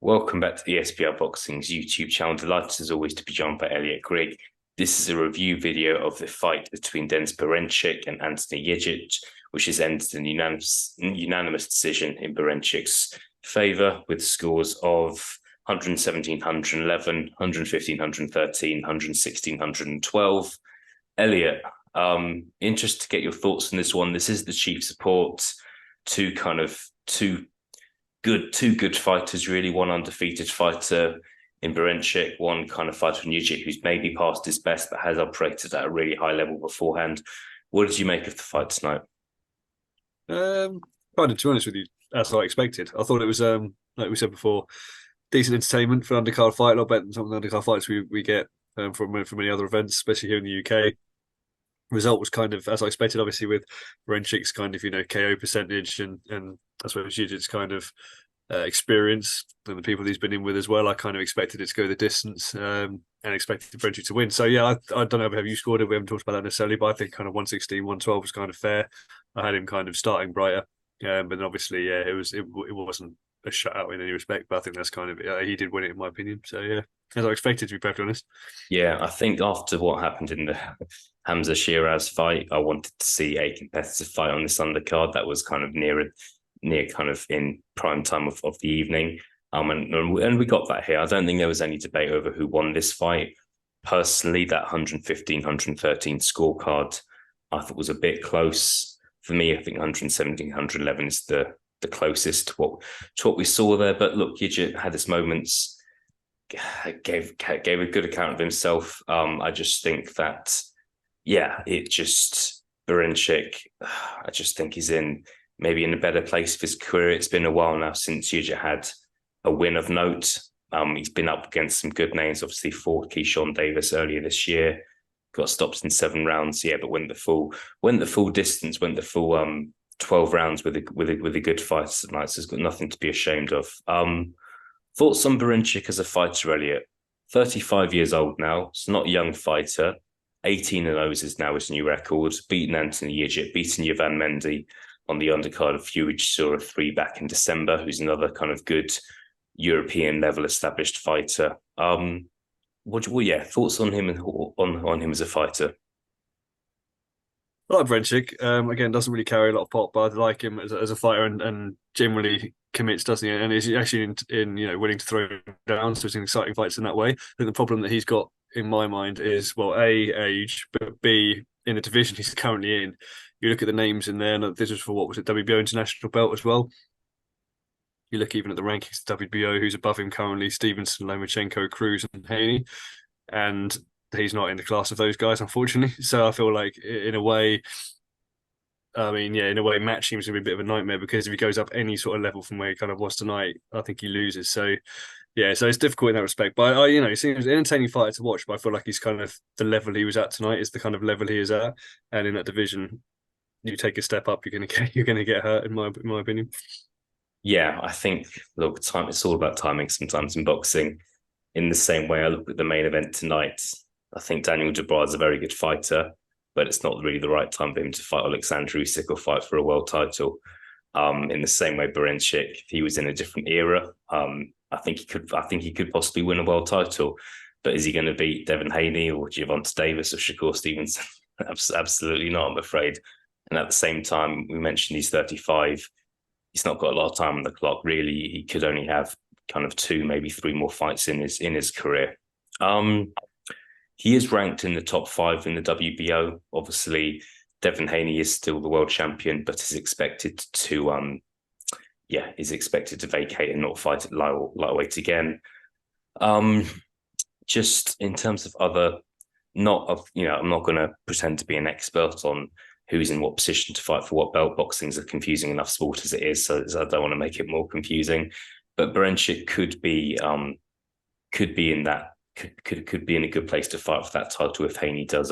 Welcome back to the SPR Boxing's YouTube channel. Delighted as always to be joined by Elliot Grigg. This is a review video of the fight between Denis BERINCHYK and Anthony YIGIT, which has ended in unanimous decision in BERINCHYK's favour with scores of 117, 111, 115, 113, 116, 112. Elliot, interested to get your thoughts on this one. This is the chief support, two good fighters, really. One undefeated fighter in BERINCHYK, one kind of fighter in YIGIT who's maybe past his best but has operated at a really high level beforehand. What did you make of the fight tonight? Kind of, to be honest with you, as I expected. I thought it was, like we said before, decent entertainment for an undercard fight. A lot better than some of the undercard fights we get from many other events, especially here in the UK. Result was kind of as I expected, obviously with BERINCHYK's kind of KO percentage and that's what YIGIT's kind of experience and the people he's been in with as well. I kind of expected it to go the distance and expected BERINCHYK to win. So yeah, I don't know how you scored it. We haven't talked about that necessarily, but I think kind of 116, 112 was kind of fair. I had him kind of starting brighter, but then obviously yeah, it wasn't a shutout in any respect. But I think that's kind of he did win it in my opinion. So yeah, as I expected, to be perfectly honest. Yeah, I think after what happened in the Hamza Shiraz fight, I wanted to see a competitive fight on this undercard that was kind of near kind of in prime time of the evening. And we got that here. I don't think there was any debate over who won this fight. Personally, that 115, 113 scorecard I thought was a bit close. For me, I think 117, 111 is the closest to what we saw there. But look, YIGIT had his moments, gave a good account of himself. I just think that, yeah, BERINCHYK, I just think he's maybe in a better place of his career. It's been a while now since YIGIT had a win of note. He's been up against some good names, obviously fought Keyshawn Davis earlier this year, got stopped in 7 rounds, yeah, but went the full distance, went the full 12 rounds with a good fight tonight. So he's got nothing to be ashamed of. Thoughts on BERINCHYK as a fighter, Elliot? 35 years old now. It's not a young fighter. 18-0 is now his new record. Beaten Anthony YIGIT, beaten Yvan Mendy on the undercard of Fujisawa 3 back in December, who's another kind of good European level established fighter. Thoughts on him on him as a fighter? I like BERINCHYK. Again, doesn't really carry a lot of pop, but I like him as a fighter and generally commits, doesn't he? And he's actually in willing to throw down, so it's an exciting fights in that way. I think the problem that he's got in my mind is, well, A, age, but B, in the division he's currently in. You look at the names in there, and this was for what was it, WBO international belt as well. You look even at the rankings, WBO, who's above him currently, Stevenson, Lomachenko, Cruz, and Haney, and he's not in the class of those guys, unfortunately. So I feel like, in a way, I mean, yeah, in a way, matching him is going to be a bit of a nightmare because if he goes up any sort of level from where he kind of was tonight, I think he loses. So, yeah, so it's difficult in that respect. But he seems an entertaining fighter to watch. But I feel like he's kind of the level he was at tonight is the kind of level he is at, and in that division, you take a step up, you're gonna get hurt, in my opinion. Yeah, I think, look, time, it's all about timing sometimes in boxing. In the same way I look at the main event tonight, I think Daniel Dubois is a very good fighter, but it's not really the right time for him to fight Alexander Usyk or fight for a world title. In the same way, BERINCHYK, if he was in a different era, I think he could possibly win a world title. But is he going to beat Devin Haney or Gervonta Davis or Shakur Stevenson? Absolutely not, I'm afraid. And at the same time, we mentioned he's 35. He's not got a lot of time on the clock, really. He could only have kind of 2, maybe 3 more fights in his career. He is ranked in the top 5 in the WBO. Obviously, Devin Haney is still the world champion, but is expected to vacate and not fight at lightweight again. Just in terms of other, I'm not going to pretend to be an expert on who's in what position to fight for what belt. Boxing is a confusing enough sport as it is, so I don't want to make it more confusing. But BERINCHYK could be in a good place to fight for that title if Haney does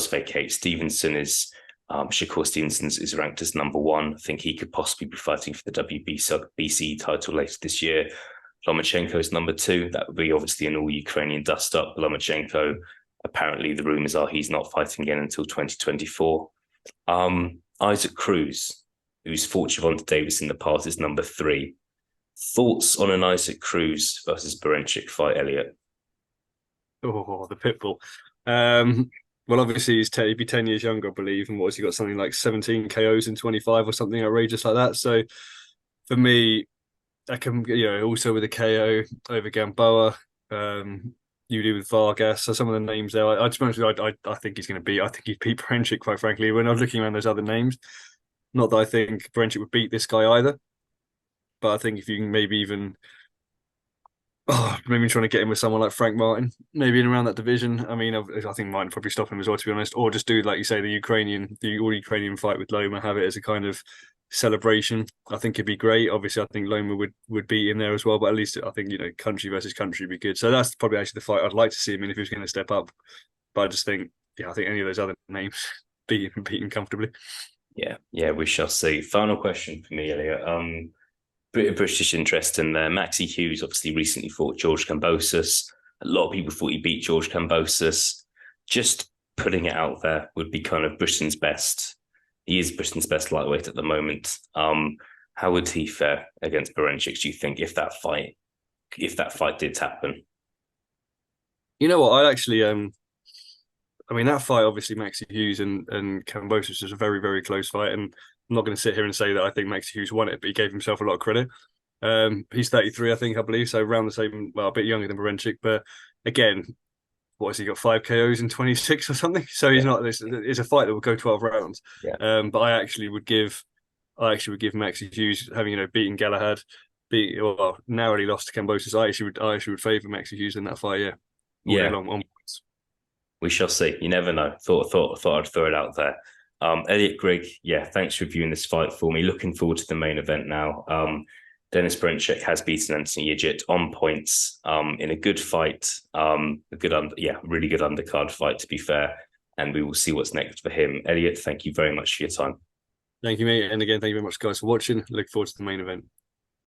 vacate. Shakur Stevenson is ranked as number 1. I think he could possibly be fighting for the WBC title later this year. Lomachenko is number 2. That would be obviously an all-Ukrainian dust-up. Lomachenko, apparently the rumours are he's not fighting again until 2024. Isaac Cruz, who's fought Gervonta Davis in the past, is number 3. Thoughts on an Isaac Cruz versus BERINCHYK fight, Elliot? Oh, the Pitbull. Well, obviously he'd be 10 years younger, I believe, and what has he got? Something like 17 KOs in 25 or something outrageous like that. So for me, I can, also with a KO over Gamboa, you do with Vargas. So some of the names there, I just I think he's going to beat. I think he'd beat BERINCHYK, quite frankly. When I was looking around those other names, not that I think BERINCHYK would beat this guy either, but I think if you can maybe even maybe trying to get him with someone like Frank Martin, maybe in around that division. I mean, I think Martin probably stop him as well, to be honest, or just do like you say the all Ukrainian fight with Loma, have it as a kind of celebration. I think it'd be great. Obviously, I think Loma would beat him there as well, but at least I think country versus country would be good. So that's probably actually the fight I'd like to see him in if he was going to step up. But I just think, yeah, I think any of those other names beat him comfortably. Yeah, we shall see. Final question for me, Elliot. Bit of British interest in there. Maxi Hughes obviously recently fought George Kambosos. A lot of people thought he beat George Kambosos. Just putting it out there would be kind of Britain's best. He is Britain's best lightweight at the moment. How would he fare against BERINCHYK, do you think, if that fight did happen? You know what? I mean, that fight, obviously, Maxi Hughes and Kambosos was a very, very close fight. And I'm not going to sit here and say that I think Maxi Hughes won it, but he gave himself a lot of credit. He's 33, I think, I believe, so around the same, well, a bit younger than BERINCHYK. But again, what has he got? 5 KOs in 26 or something? So he's not. It's a fight that will go 12 rounds. Yeah. But I actually would give Maxi Hughes, having beaten Galahad, narrowly lost to Kambosos. I actually would favour Maxi Hughes in that fight. Yeah, all day Yeah, long onwards. we shall see. You never know. Thought I'd throw it out there. Elliot Grigg, yeah, thanks for reviewing this fight for me. Looking forward to the main event now. Denis BERINCHYK has beaten Anthony Yigit on points in a good fight, really good undercard fight, to be fair. And we will see what's next for him. Elliot, thank you very much for your time. Thank you, mate. And again, thank you very much, guys, for watching. Look forward to the main event.